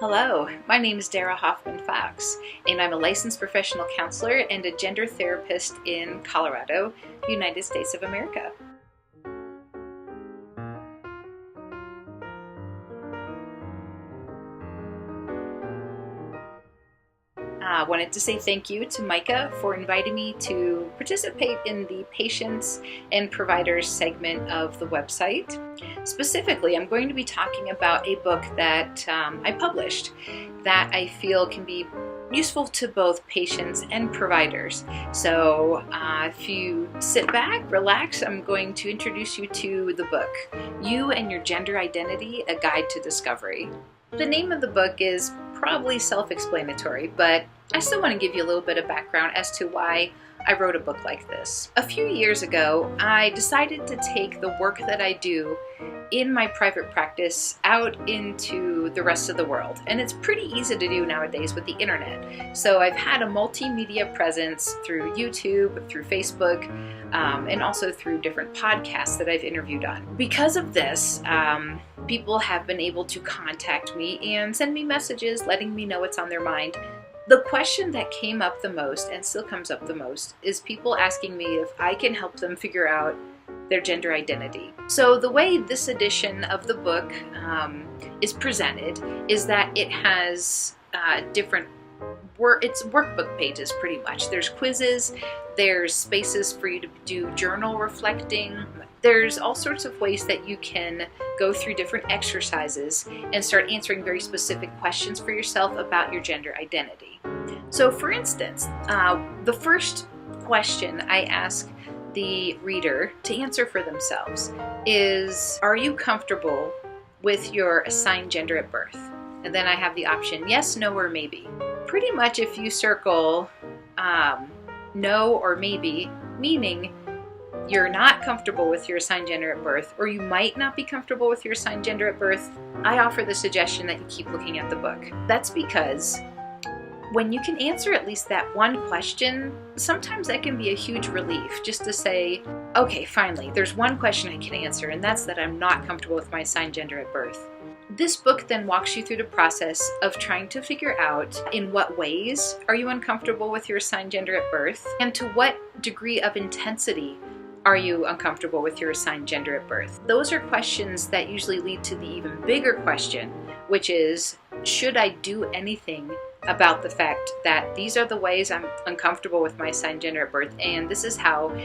Hello, my name is Dara Hoffman-Fox, and I'm a licensed professional counselor and a gender therapist in Colorado, United States of America. I wanted to say thank you to Micah for inviting me to participate in the patients and providers segment of the website. Specifically, I'm going to be talking about a book that I published that I feel can be useful to both patients and providers. So if you sit back, relax, I'm going to introduce you to the book, You and Your Gender Identity, A Guide to Discovery. The name of the book is probably self-explanatory, but I still want to give you a little bit of background as to why I wrote a book like this. A few years ago, I decided to take the work that I do in my private practice out into the rest of the world. And it's pretty easy to do nowadays with the internet. So I've had a multimedia presence through YouTube, through Facebook, and also through different podcasts that I've interviewed on. Because of this, people have been able to contact me and send me messages letting me know what's on their mind. The question that came up the most, and still comes up the most, is people asking me if I can help them figure out their gender identity. So the way this edition of the book is presented is that it has different it's workbook pages pretty much. There's quizzes, there's spaces for you to do journal reflecting. There's all sorts of ways that you can go through different exercises and start answering very specific questions for yourself about your gender identity. So for instance, the first question I ask the reader to answer for themselves is, are you comfortable with your assigned gender at birth? And then I have the option yes, no, or maybe. Pretty much if you circle no or maybe, meaning you're not comfortable with your assigned gender at birth, or you might not be comfortable with your assigned gender at birth, I offer the suggestion that you keep looking at the book. That's because when you can answer at least that one question, sometimes that can be a huge relief, just to say, okay, finally, there's one question I can answer, and that's that I'm not comfortable with my assigned gender at birth. This book then walks you through the process of trying to figure out in what ways are you uncomfortable with your assigned gender at birth, and to what degree of intensity are you uncomfortable with your assigned gender at birth. Those are questions that usually lead to the even bigger question, which is, should I do anything about the fact that these are the ways I'm uncomfortable with my assigned gender at birth, and this is how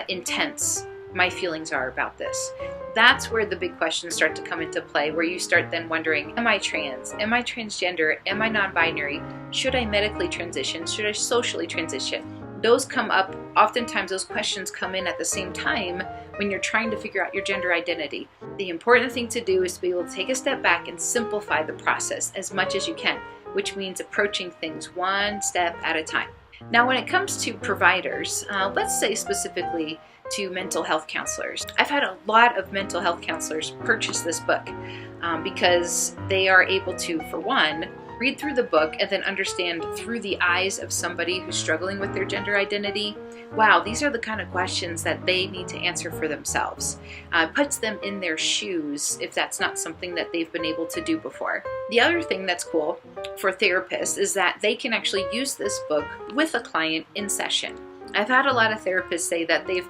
intense my feelings are about this. That's where the big questions start to come into play, where you start then wondering, am I trans? Am I transgender? Am I non-binary? Should I medically transition? Should I socially transition? Those come up, oftentimes those questions come in at the same time when you're trying to figure out your gender identity. The important thing to do is to be able to take a step back and simplify the process as much as you can, which means approaching things one step at a time. Now, when it comes to providers, let's say specifically to mental health counselors. I've had a lot of mental health counselors purchase this book because they are able to, for one, read through the book and then understand through the eyes of somebody who's struggling with their gender identity, wow, these are the kind of questions that they need to answer for themselves. Puts them in their shoes if that's not something that they've been able to do before. The other thing that's cool for therapists is that they can actually use this book with a client in session. I've had a lot of therapists say that they've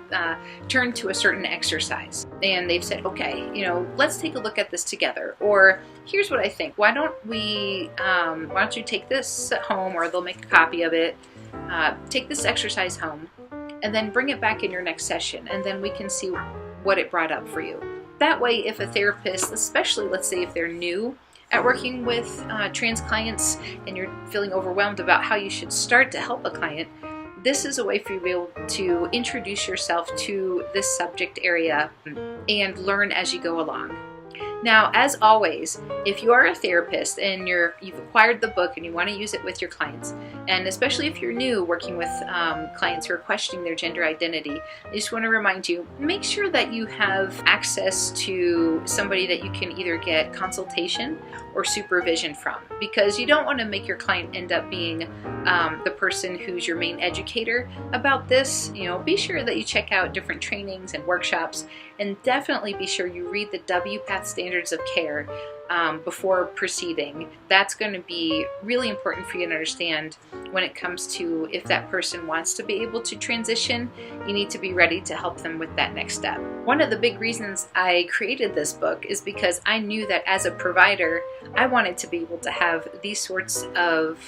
turned to a certain exercise and they've said, okay, let's take a look at this together. Or here's what I think. Why don't you take this home, or they'll make a copy of it, take this exercise home and then bring it back in your next session, and then we can see what it brought up for you. That way, if a therapist, especially let's say if they're new at working with trans clients and you're feeling overwhelmed about how you should start to help a client, this is a way for you to be able to introduce yourself to this subject area and learn as you go along. Now, as always, if you are a therapist and you've acquired the book and you want to use it with your clients, and especially if you're new working with clients who are questioning their gender identity, I just want to remind you, make sure that you have access to somebody that you can either get consultation or supervision from, because you don't want to make your client end up being the person who's your main educator about this. Be sure that you check out different trainings and workshops, and definitely be sure you read the WPATH Standards of Care before proceeding. That's going to be really important for you to understand when it comes to if that person wants to be able to transition. You need to be ready to help them with that next step. One of the big reasons I created this book is because I knew that as a provider, I wanted to be able to have these sorts of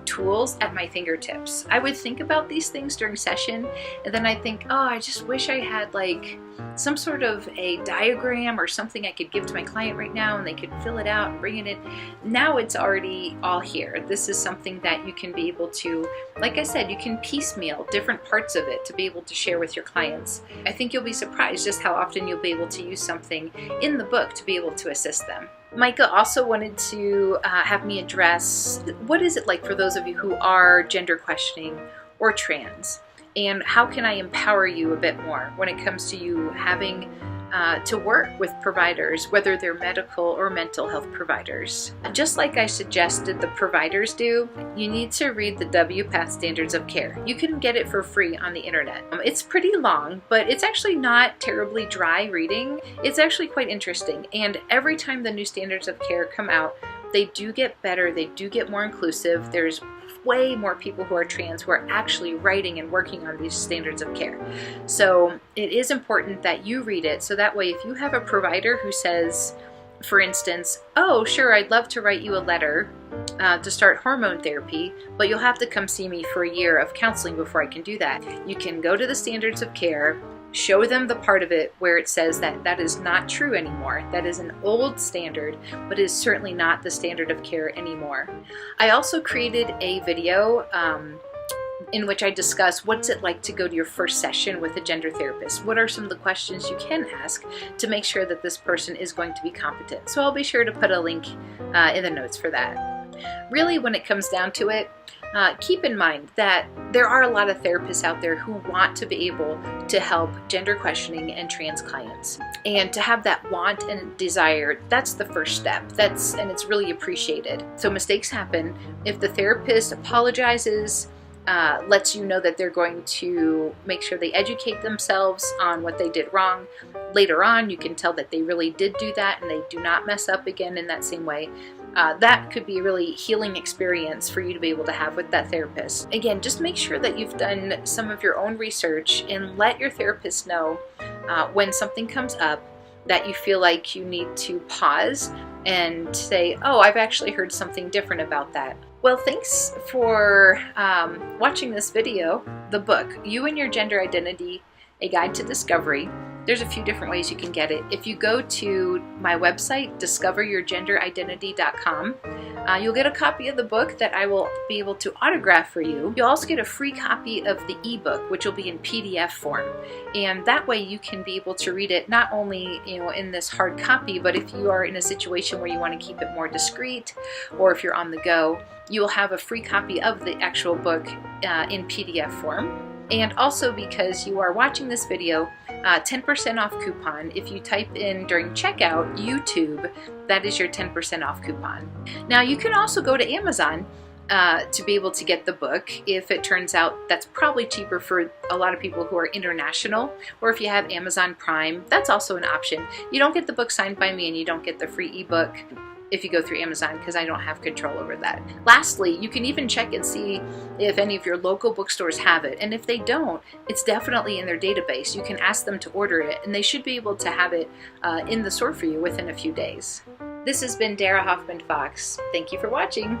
tools at my fingertips. I would think about these things during session, and then I think, oh, I just wish I had like some sort of a diagram or something I could give to my client right now and they could fill it out and bring it in. Now it's already all here. This is something that you can be able to, like I said, you can piecemeal different parts of it to be able to share with your clients. I think you'll be surprised just how often you'll be able to use something in the book to be able to assist them. Micah also wanted to have me address what is it like for those of you who are gender questioning or trans, and how can I empower you a bit more when it comes to you having to work with providers, whether they're medical or mental health providers. Just like I suggested the providers do, you need to read the WPATH Standards of Care. You can get it for free on the internet. It's pretty long, but it's actually not terribly dry reading. It's actually quite interesting, and every time the new standards of care come out, they do get better, they do get more inclusive. There's way more people who are trans who are actually writing and working on these standards of care. So it is important that you read it, so that way if you have a provider who says, for instance, oh sure, I'd love to write you a letter to start hormone therapy, but you'll have to come see me for a year of counseling before I can do that. You can go to the standards of care, show them the part of it where it says that that is not true anymore. That is an old standard, but is certainly not the standard of care anymore. I also created a video in which I discuss what's it like to go to your first session with a gender therapist. What are some of the questions you can ask to make sure that this person is going to be competent? So I'll be sure to put a link in the notes for that. Really, when it comes down to it, keep in mind that there are a lot of therapists out there who want to be able to help gender questioning and trans clients. And to have that want and desire, that's the first step. And it's really appreciated. So mistakes happen. If the therapist apologizes, lets you know that they're going to make sure they educate themselves on what they did wrong. Later on, you can tell that they really did do that and they do not mess up again in that same way. That could be a really healing experience for you to be able to have with that therapist. Again, just make sure that you've done some of your own research and let your therapist know when something comes up that you feel like you need to pause and say, oh, I've actually heard something different about that. Well, thanks for watching this video. The book, You and Your Gender Identity, A Guide to Discovery. There's a few different ways you can get it. If you go to my website, discoveryourgenderidentity.com, you'll get a copy of the book that I will be able to autograph for you. You'll also get a free copy of the ebook, which will be in PDF form. And that way you can be able to read it not only in this hard copy, but if you are in a situation where you want to keep it more discreet, or if you're on the go, you will have a free copy of the actual book in PDF form. And also, because you are watching this video, 10% off coupon. If you type in during checkout YouTube, that is your 10% off coupon. Now you can also go to Amazon to be able to get the book if it turns out that's probably cheaper for a lot of people who are international, or if you have Amazon Prime, that's also an option. You don't get the book signed by me and you don't get the free ebook if you go through Amazon, because I don't have control over that. Lastly, you can even check and see if any of your local bookstores have it, and if they don't, it's definitely in their database. You can ask them to order it, and they should be able to have it in the store for you within a few days. This has been Dara Hoffman Fox. Thank you for watching.